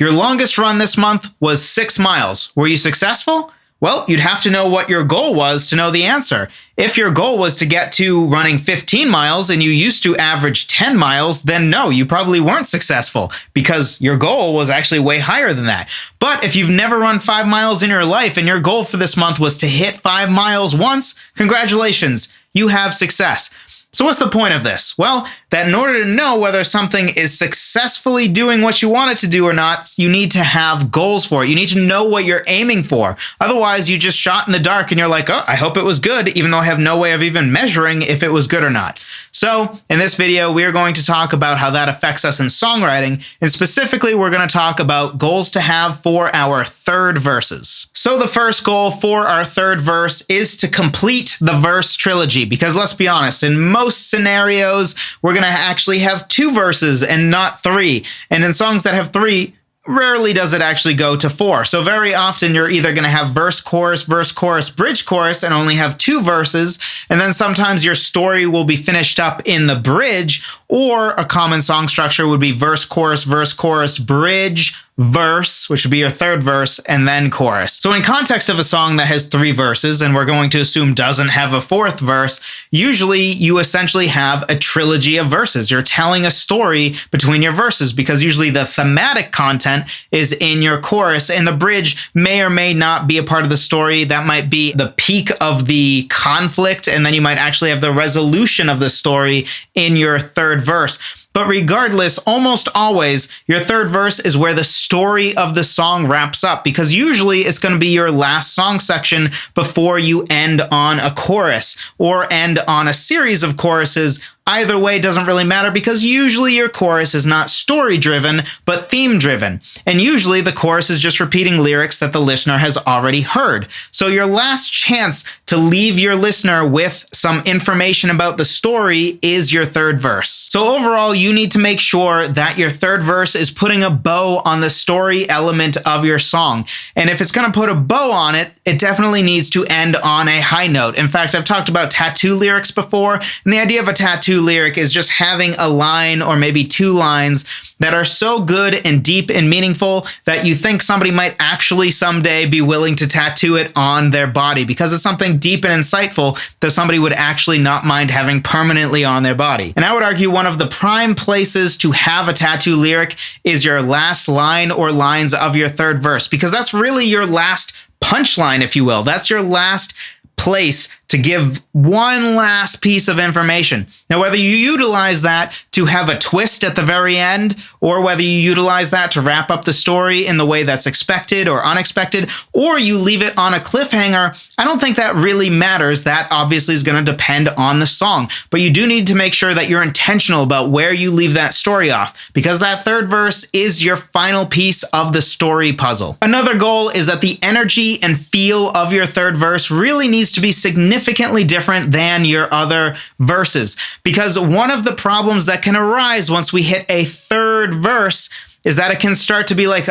Your longest run this month was 6 miles. Were you successful? Well, you'd have to know what your goal was to know the answer. If your goal was to get to running 15 miles and you used to average 10 miles, then no, you probably weren't successful because your goal was actually way higher than that. But if you've never run 5 miles in your life and your goal for this month was to hit 5 miles once, congratulations, you have success. So what's the point of this? Well, that in order to know whether something is successfully doing what you want it to do or not, you need to have goals for it. You need to know what you're aiming for. Otherwise, you just shot in the dark and you're like, oh, I hope it was good, even though I have no way of even measuring if it was good or not. So in this video, we are going to talk about how that affects us in songwriting. And specifically, we're going to talk about goals to have for our third verses. So the first goal for our third verse is to complete the verse trilogy, because let's be honest, in most scenarios, we're going to actually have 2 verses and not 3. And in songs that have 3, rarely does it actually go to 4. So very often you're either going to have verse, chorus, bridge, chorus, and only have 2 verses. And then sometimes your story will be finished up in the bridge, or a common song structure would be verse, chorus, bridge, verse, which would be your third verse, and then chorus. So in context of a song that has 3 verses, and we're going to assume doesn't have a 4th verse, usually you essentially have a trilogy of verses. You're telling a story between your verses, because usually the thematic content is in your chorus, and the bridge may or may not be a part of the story. That might be the peak of the conflict, and then you might actually have the resolution of the story in your third verse. But regardless, almost always, your third verse is where the story of the song wraps up, because usually it's going to be your last song section before you end on a chorus or end on a series of choruses. Either way doesn't really matter, because usually your chorus is not story-driven, but theme-driven. And usually the chorus is just repeating lyrics that the listener has already heard. So your last chance to leave your listener with some information about the story is your third verse. So overall, you need to make sure that your third verse is putting a bow on the story element of your song. And if it's going to put a bow on it, it definitely needs to end on a high note. In fact, I've talked about tattoo lyrics before, and the idea of a tattoo lyric is just having a line or maybe 2 lines that are so good and deep and meaningful that you think somebody might actually someday be willing to tattoo it on their body, because it's something deep and insightful that somebody would actually not mind having permanently on their body. And I would argue one of the prime places to have a tattoo lyric is your last line or lines of your third verse, because that's really your last punchline, if you will. That's your last place to give one last piece of information. Now, whether you utilize that to have a twist at the very end, or whether you utilize that to wrap up the story in the way that's expected or unexpected, or you leave it on a cliffhanger, I don't think that really matters. That obviously is going to depend on the song. But you do need to make sure that you're intentional about where you leave that story off, because that third verse is your final piece of the story puzzle. Another goal is that the energy and feel of your third verse really needs to be significantly different than your other verses, because one of the problems that can arise once we hit a third verse is that it can start to be like,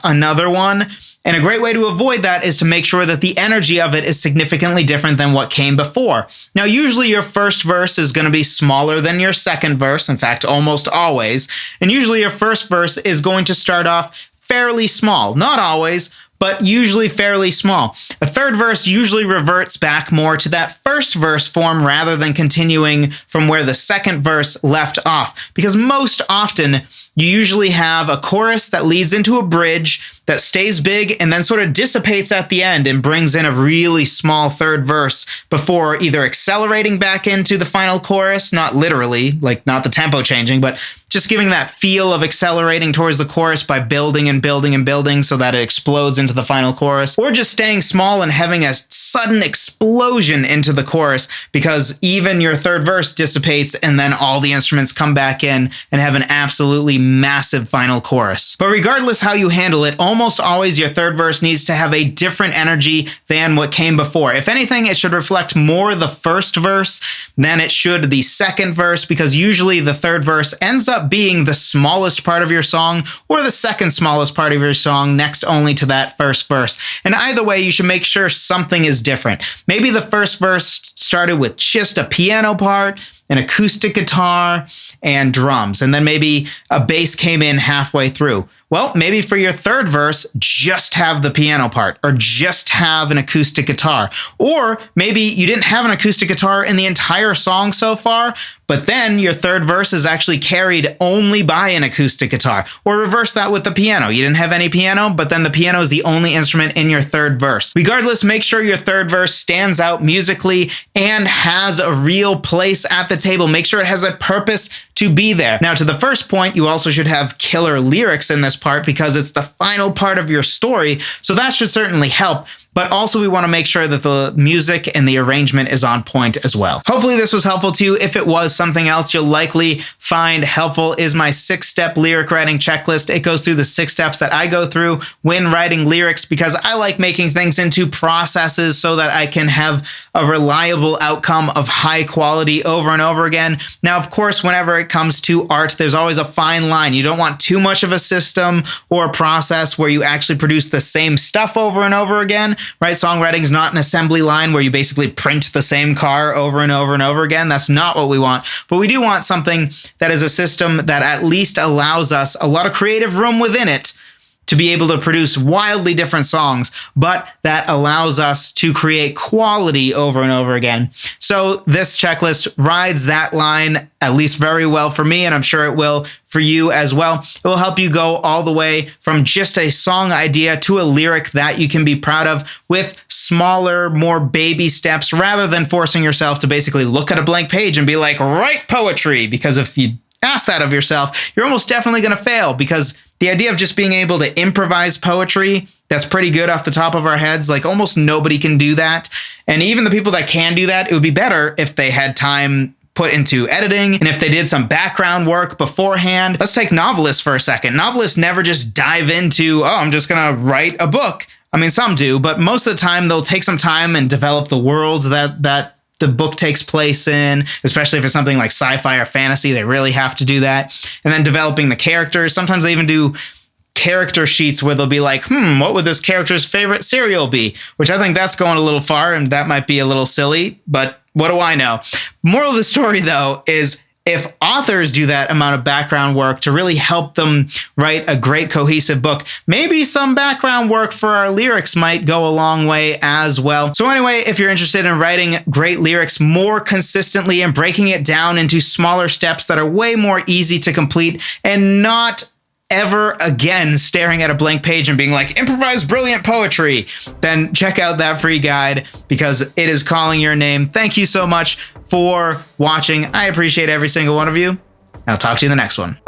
another one. And a great way to avoid that is to make sure that the energy of it is significantly different than what came before. Now, usually your first verse is going to be smaller than your second verse, in fact, almost always. And usually your first verse is going to start off fairly small, not always, but usually fairly small. A third verse usually reverts back more to that first verse form rather than continuing from where the second verse left off, because most often you usually have a chorus that leads into a bridge that stays big and then sort of dissipates at the end and brings in a really small third verse before either accelerating back into the final chorus, not literally, like not the tempo changing, but just giving that feel of accelerating towards the chorus by building and building and building so that it explodes into the final chorus, or just staying small and having a sudden explosion into the chorus because even your third verse dissipates and then all the instruments come back in and have an absolutely massive final chorus. But regardless how you handle it, almost always your third verse needs to have a different energy than what came before. If anything, it should reflect more the first verse than it should the second verse, because usually the third verse ends up being the smallest part of your song or the second smallest part of your song, next only to that first verse. And either way, you should make sure something is different. Maybe the first verse started with just a piano part, an acoustic guitar, and drums. And then maybe a bass came in halfway through. Well, maybe for your third verse, just have the piano part or just have an acoustic guitar. Or maybe you didn't have an acoustic guitar in the entire song so far, but then your third verse is actually carried only by an acoustic guitar. Or reverse that with the piano. You didn't have any piano, but then the piano is the only instrument in your third verse. Regardless, make sure your third verse stands out musically and has a real place at the table. Make sure it has a purpose to be there. Now, to the first point, you also should have killer lyrics in this part because it's the final part of your story, so that should certainly help. But also we want to make sure that the music and the arrangement is on point as well. Hopefully this was helpful to you. If it was, something else you'll likely find helpful is my 6-step lyric writing checklist. It goes through the 6 steps that I go through when writing lyrics because I like making things into processes so that I can have a reliable outcome of high quality over and over again. Now, of course, whenever it comes to art, there's always a fine line. You don't want too much of a system or a process where you actually produce the same stuff over and over again. Right? Songwriting is not an assembly line where you basically print the same car over and over and over again. That's not what we want. But we do want something that is a system that at least allows us a lot of creative room within it to be able to produce wildly different songs, but that allows us to create quality over and over again. So this checklist rides that line at least very well for me, and I'm sure it will for you as well. It will help you go all the way from just a song idea to a lyric that you can be proud of with smaller, more baby steps, rather than forcing yourself to basically look at a blank page and be like, write poetry. Because if you ask that of yourself, you're almost definitely going to fail, because the idea of just being able to improvise poetry that's pretty good off the top of our heads, like almost nobody can do that. And even the people that can do that, it would be better if they had time put into editing and if they did some background work beforehand. Let's take novelists for a second. Novelists never just dive into, oh, I'm just going to write a book. I mean, some do, but most of the time they'll take some time and develop the worlds that the book takes place in, especially if it's something like sci-fi or fantasy. They really have to do that. And then developing the characters. Sometimes they even do character sheets where they'll be like, what would this character's favorite cereal be? Which I think that's going a little far, and that might be a little silly, but what do I know? Moral of the story, though, is if authors do that amount of background work to really help them write a great cohesive book, maybe some background work for our lyrics might go a long way as well. So anyway, if you're interested in writing great lyrics more consistently and breaking it down into smaller steps that are way more easy to complete and not ever again staring at a blank page and being like, improvise brilliant poetry, then check out that free guide because it is calling your name. Thank you so much for watching. I appreciate every single one of you. I'll talk to you in the next one.